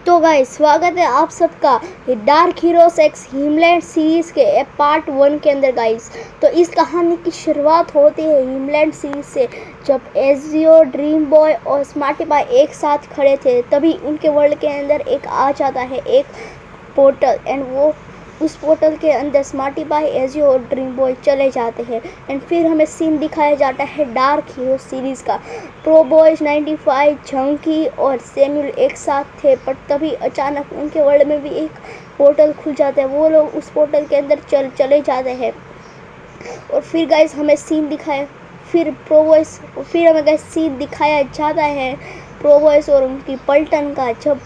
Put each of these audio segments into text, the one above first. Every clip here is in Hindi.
तो गाइस स्वागत है आप सबका dark heroes x Himland series के पार्ट 1 के अंदर गाइस। तो इस कहानी की शुरुआत होती है हिमलैंड सीरीज़ से, जब एजियो, ड्रीम बॉय और स्मार्टी पाई एक साथ खड़े थे। तभी उनके वर्ल्ड के अंदर एक आ जाता है एक पोर्टल, एंड वो उस पोर्टल के अंदर स्मार्टी पाई, एजियो और ड्रीम बॉय चले जाते हैं। एंड फिर हमें सीन दिखाया जाता है डार्क हीरो सीरीज़ का। प्रो बॉयज़ 95, झंकी और सैम्यूल एक साथ थे, पर तभी अचानक उनके वर्ल्ड में भी एक पोर्टल खुल जाता है। वो लोग उस पोर्टल के अंदर चले जाते हैं। और फिर गाइस हमें सीन दिखाया फिर हमें गाइस सीन दिखाया जाता है प्रो बॉयज़ और उनकी पलटन का, जब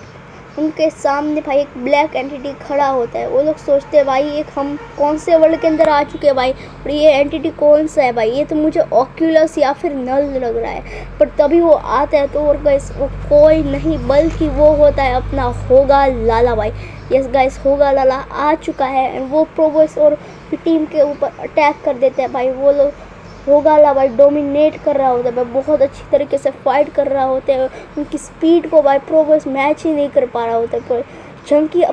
उनके सामने भाई एक ब्लैक एंटिटी खड़ा होता है। वो लोग सोचते हैं भाई एक हम कौन से वर्ल्ड के अंदर आ चुके हैं भाई, और ये एंटिटी कौन सा है भाई, ये तो मुझे ऑक्यूलस या फिर नल लग रहा है। पर तभी वो आता है तो और गाइस वो कोई नहीं बल्कि वो होता है अपना होगा लाला भाई। यस गाइस, होगा लाला आ चुका है एंड वो प्रोबोस और टीम के ऊपर अटैक कर देते हैं भाई। वो लोग होगा ला भाई डोमिनेट कर रहा होता है भाई, बहुत अच्छी तरीके से फाइट कर रहा होता है। उनकी स्पीड को भाई प्रोबोस मैच ही नहीं कर पा रहा होता है।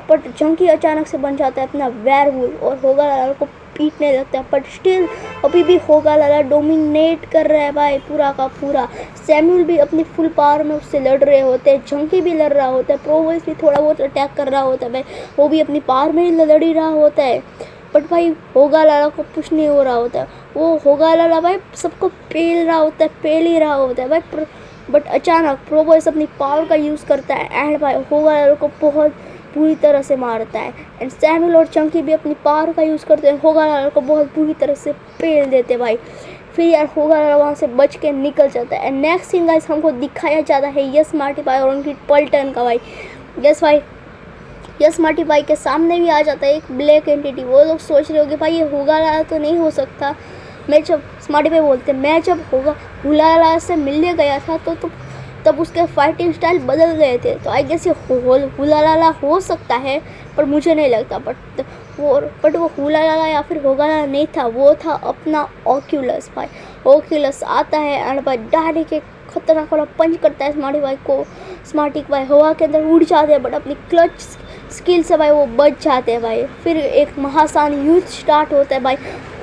पर जंकी अचानक से बन जाता है अपना वेयरवुल्फ और होगा लाला को पीटने लगता है। बट स्टिल अभी भी होगा लाला डोमिनेट कर रहा है भाई पूरा का पूरा। सैम्यूल भी अपनी फुल पावर में उससे लड़ रहे होते हैं, जंकी भी लड़ रहा होता है, प्रोबोस भी थोड़ा बहुत अटैक कर रहा होता है भाई, वो भी अपनी पावर में ही लड़ ही रहा होता है। बट भाई होगा लाला को कुछ नहीं हो रहा होता है। वो होगा लाला भाई सबको पेल ही रहा होता है भाई। बट अचानक प्रोबोस अपनी पावर का यूज़ करता है एंड भाई होगा लाला को बहुत बुरी तरह से मारता है। एंड सैम्यूल और चंकी भी अपनी पावर का यूज़ करते हैं, होगा लाला को बहुत बुरी तरह से पेल देते भाई। फिर यार होगा लाला वहाँ से बच के निकल जाता है। एंड नेक्स्ट सीन गाइस हमको दिखाया जाता है यस मार्टी पाई और उनकी पलटन का भाई। यस भाई, यस मार्टी पाई के सामने भी आ जाता है एक ब्लैक एंटिटी। वो लोग सोच रहे होंगे भाई ये होगा लाला तो नहीं हो सकता। मैं जब स्मार्टी पाई बोलते मैं जब होगा हुलाला से मिलने गया था तो तब उसके फाइटिंग स्टाइल बदल गए थे, तो आई गेस ये हुलाला हो सकता है, पर मुझे नहीं लगता। बट वो हुलाला या फिर होगाला नहीं था, वो था अपना ऑक्यूलस भाई। ऑक्यूलस आता है एंड भाई डायरेक्ट एक खतरनाक वाला पंच करता है स्मार्टी पाई को। स्मार्टी पाई हवा के अंदर उड़ जाते हैं, बट अपनी क्लच स्किल से भाई वो बच जाते हैं भाई। फिर एक महासान युद्ध स्टार्ट होता है भाई।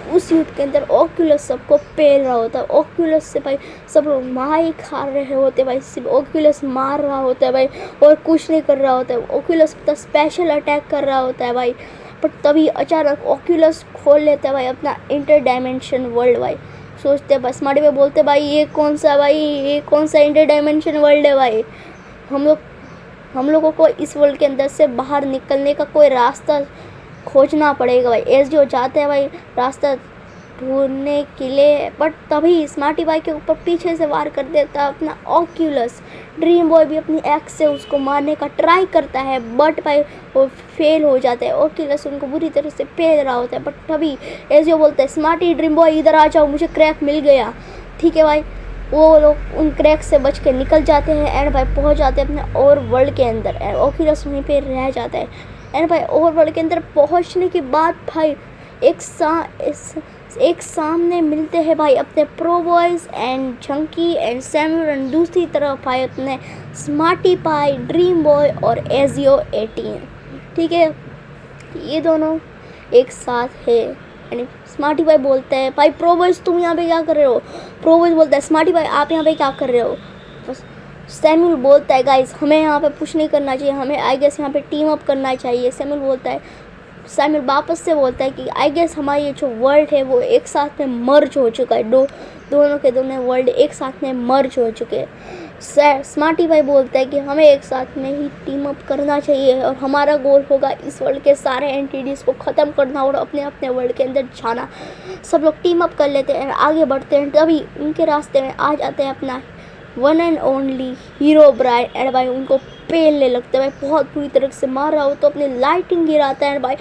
उस युद्ध के अंदर ऑक्यूलस सबको पेल रहा होता है। ऑक्यूलस से भाई सब लोग मार खा रहे होते भाई, सिर्फ ऑक्यूलस मार रहा होता है भाई और कुछ नहीं कर रहा होता है। ऑक्यूलस अपना स्पेशल अटैक कर रहा होता है भाई। बट तभी अचानक ऑक्यूलस खोल लेता है भाई अपना इंटर डायमेंशन वर्ल्ड भाई। सोचते हैं भाई स्मार्टी पे बोलते भाई ये कौन सा इंटर डायमेंशन वर्ल्ड है भाई। हम लोगों को इस वर्ल्ड के अंदर से बाहर निकलने का कोई रास्ता खोजना पड़ेगा भाई। एस जो जाते हैं भाई रास्ता ढूंढने के लिए, बट तभी स्मार्टी पाई के ऊपर पीछे से वार कर देता है अपना ऑक्यूलस। ड्रीम बॉय भी अपनी एक्स से उसको मारने का ट्राई करता है, बट भाई वो फेल हो जाता है। ऑक्यूलस उनको बुरी तरह से पेल रहा होता है। बट तभी एस जो बोलता है स्मार्टी ड्रीम बॉय इधर आ जाओ, मुझे क्रैक मिल गया। ठीक है भाई, वो लोग उन क्रैक से बच के निकल जाते हैं एंड भाई पहुंच जाते हैं अपने और वर्ल्ड के अंदर एंड ऑक्यूलस वहीं पे रह जाता है। एंड भाई और वर्ल्ड के अंदर पहुंचने के बाद भाई एक सामने मिलते हैं भाई अपने Pro Boys and Chunky and Samuel, and दूसरी तरफ भाई अपने स्मार्टी पाई, ड्रीम बॉय और एजियो 18। ठीक है, ये दोनों एक साथ है। यानी स्मार्टी पाई बोलता है भाई प्रो बॉयज़ तुम यहाँ पे क्या कर रहे हो। प्रो बॉयज़ बोलता है स्मार्टी पाई आप यहाँ पे क्या कर रहे हो। सैम्यूल बोलता है गाइस हमें यहाँ पे पुश नहीं करना चाहिए, हमें आई गेस यहाँ पे टीम अप करना चाहिए। सैम्यूल वापस से बोलता है कि आई गेस हमारी ये जो वर्ल्ड है वो एक साथ में मर्ज हो चुका है। दोनों वर्ल्ड एक साथ में मर्ज हो चुके हैं। स्मार्टी भाई बोलता है कि हमें एक साथ में ही टीम अप करना चाहिए और हमारा गोल होगा इस वर्ल्ड के सारे एंटिटीज़ को ख़त्म करना और अपने अपने वर्ल्ड के अंदर जाना। सब लोग टीम अप कर लेते हैं, आगे बढ़ते हैं। तभी उनके रास्ते में आ जाते हैं अपना one and only Herobrine and भाई उनको पेलने लगता है भाई। बहुत बुरी तरह से मार रहा हो तो अपनी लाइटिंग गिराता है भाई,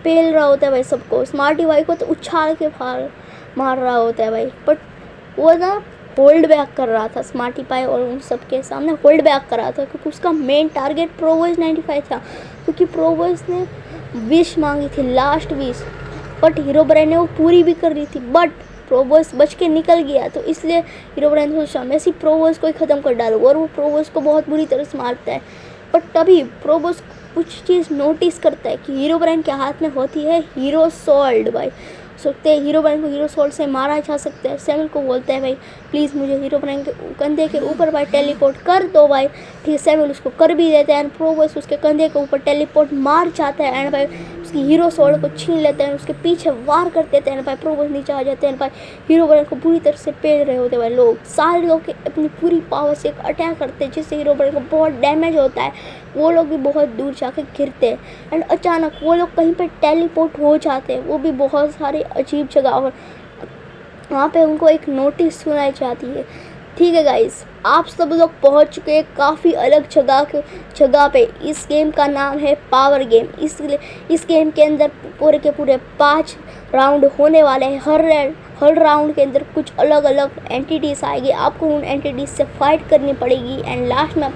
पेल रहा होता है भाई सबको। स्मार्टी भाई को तो उछाल के मार रहा होता है भाई। बट वो ना होल्ड बैक कर रहा था, स्मार्टी पाई और उन सब के सामने होल्ड बैक कर रहा था, क्योंकि उसका मेन टारगेट प्रो बॉयज़ 95 था। क्योंकि प्रो बॉयज़ ने विश मांगी थी, last wish, but Herobrine ने वो पूरी भी कर दी थी। बट प्रो बॉयज़ बच के निकल गया, तो इसलिए हीरो ब्राइन सोचा मैं इसी प्रो बॉयज़ को ही ख़त्म कर डालूँ, और वो प्रो बॉयज़ को बहुत बुरी तरह से मारता है। बट तभी प्रोबोस कुछ चीज़ नोटिस करता है कि हीरोब्राइन के हाथ में होती है हीरो सोल्ड भाई। सकते हैं हीरोब्राइन को हीरो सोल्ड से मारा जा सकता है। सैमुअल को बोलता है भाई प्लीज़ मुझे हीरोब्राइन के कंधे के ऊपर भाई टेलीपोर्ट कर दो भाई। ठीक है, सैमुअल उसको कर भी देते हैं एंड प्रोबोस उसके कंधे के ऊपर टेलीपोर्ट मार जाता है एंड भाई उसकी हीरो सोल्ड को छीन लेते हैं, उसके पीछे वार कर देते हैं भाई। प्रोबोस नीचे आ जाते हैं भाई, हीरोब्राइन को पूरी तरह से पेल रहे होते हैं भाई लोग। सारे लोग अपनी पूरी पावर से एक अटैक करते हैं जिससे हीरोब्राइन को बहुत डैमेज होता है। वो लोग भी बहुत दूर जाके गिरते हैं एंड अचानक वो लोग कहीं पे टेलीपोर्ट हो जाते हैं, वो भी बहुत सारे अजीब जगह। और वहाँ पे उनको एक नोटिस सुनाई जाती है। ठीक है गाइस, आप सब लोग पहुँच चुके हैं काफ़ी अलग जगह पे। इस गेम का नाम है पावर गेम। इस गेम के अंदर पूरे के पूरे 5 राउंड होने वाले हैं। हर राउंड के अंदर कुछ अलग अलग एंटिटीज़ आएगी, आपको उन एंटिटीज़ से फाइट करनी पड़ेगी एंड लास्ट में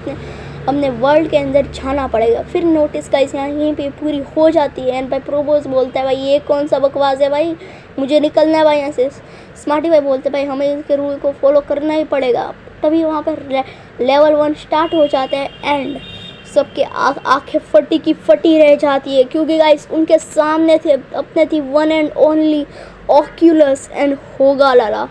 अपने वर्ल्ड के अंदर जाना पड़ेगा। फिर नोटिस गाइस यहीं पे पूरी हो जाती है एंड भाई प्रोबोस बोलता है भाई ये कौन सा बकवास है भाई, मुझे निकलना है भाई यहाँ से। स्मार्टी भाई बोलते हैं भाई हमें इसके रूल को फॉलो करना ही पड़ेगा। तभी वहाँ पर लेवल 1 स्टार्ट हो जाता है एंड सबके आंखें फटी की फटी रह जाती है क्योंकि गाइस उनके सामने थी one and only Oculus and होगालाला।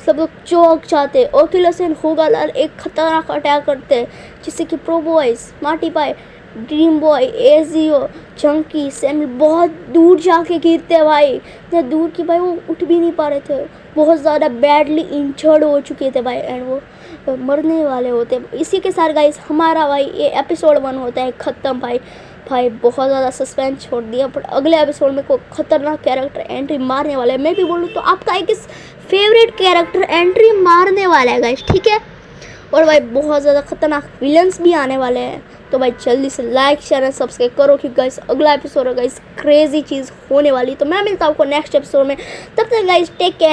सब लोग चौंक जाते हैं। ओक्यूलस एंड होगालाला एक खतरनाक अटैक करते हैं जिससे कि Pro Boys, Smarty Pie, Dream Boy, Ajio, Chunky, Samuel बहुत दूर जाके गिरते हैं भाई, इतना दूर कि भाई वो उठ भी नहीं पा रहे थे, बहुत ज़्यादा बैडली इंजर्ड हो चुके थे भाई एंड वो मरने वाले होते। इसी के साथ गाइस हमारा भाई ये एपिसोड 1 होता है ख़त्म। भाई बहुत ज़्यादा सस्पेंस छोड़ दिया, बट अगले एपिसोड में कोई खतरनाक कैरेक्टर एंट्री मारने वाला है। मैं भी बोलूँ तो आपका एक फेवरेट कैरेक्टर एंट्री मारने वाला है गाइस, ठीक है। और भाई बहुत ज़्यादा खतरनाक विलन्स भी आने वाले हैं। तो भाई जल्दी से लाइक शेयर एंड सब्सक्राइब करो क्योंकि गाइस अगला एपिसोड है गाइस क्रेजी चीज़ होने वाली। तो मैं मिलता हूँ आपको नेक्स्ट एपिसोड में, तब तक गाइस टेक केयर।